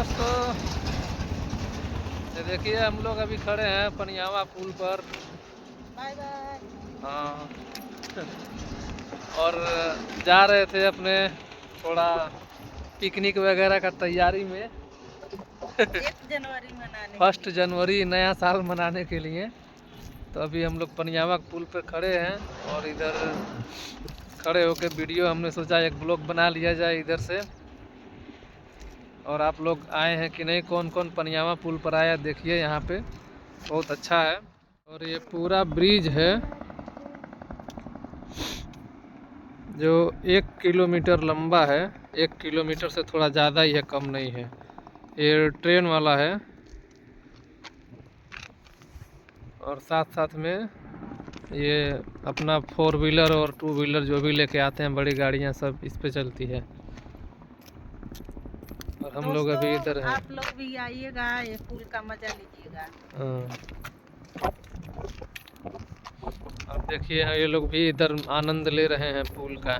दोस्तों, ये देखिए हम लोग अभी खड़े हैं पनियावा पुल पर। Bye bye. हाँ। और जा रहे थे अपने थोड़ा पिकनिक वगैरह का तैयारी में 1 जनवरी मनाने के 1 लिए। जनवरी नया साल मनाने के लिए। तो अभी हम लोग पनियावा पुल पर खड़े हैं और इधर खड़े होके वीडियो हमने सोचा एक ब्लॉग बना लिया जाए इधर से। और आप लोग आए हैं कि नहीं, कौन कौन पनियावा पुल पर आया देखिए, यहाँ पे बहुत अच्छा है। और ये पूरा ब्रिज है जो 1 किलोमीटर लंबा है। 1 किलोमीटर से थोड़ा ज़्यादा ही है, कम नहीं है। ये ट्रेन वाला है और साथ साथ में ये अपना 4 व्हीलर और 2 व्हीलर जो भी लेके आते हैं, बड़ी गाड़ियाँ सब इस पे चलती है। और हम लोग अभी इधर हैं। आप लोग भी आइएगा, ये पुल का मजा लीजिएगा। अब देखिए ये लोग भी इधर आनंद ले रहे हैं पुल का।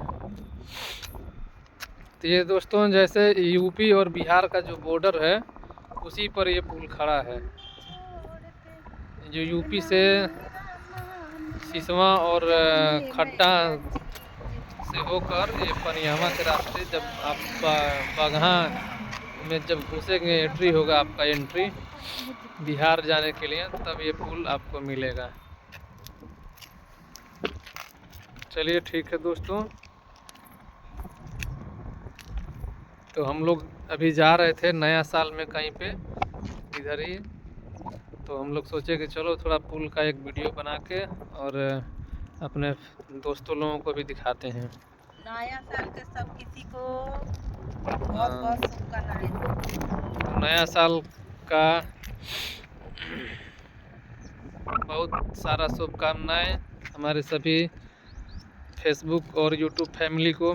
तो ये दोस्तों, जैसे यूपी और बिहार का जो बॉर्डर है उसी पर ये पुल खड़ा है। जो यूपी से सिसवा और खट्टा से होकर ये पनियावा के रास्ते जब आप बगहा में जब घुसेंगे, एंट्री होगा आपका, एंट्री बिहार जाने के लिए, तब ये पुल आपको मिलेगा। चलिए ठीक है दोस्तों, तो हम लोग अभी जा रहे थे नया साल में कहीं पे इधर ही। तो हम लोग सोचे कि चलो थोड़ा पुल का एक वीडियो बना के और अपने दोस्तों लोगों को भी दिखाते हैं। नया साल के सब किसी को बहुत बहुत शुभकामनाएं। नया साल का बहुत सारा शुभकामनाएं हमारे सभी फेसबुक और यूट्यूब फैमिली को।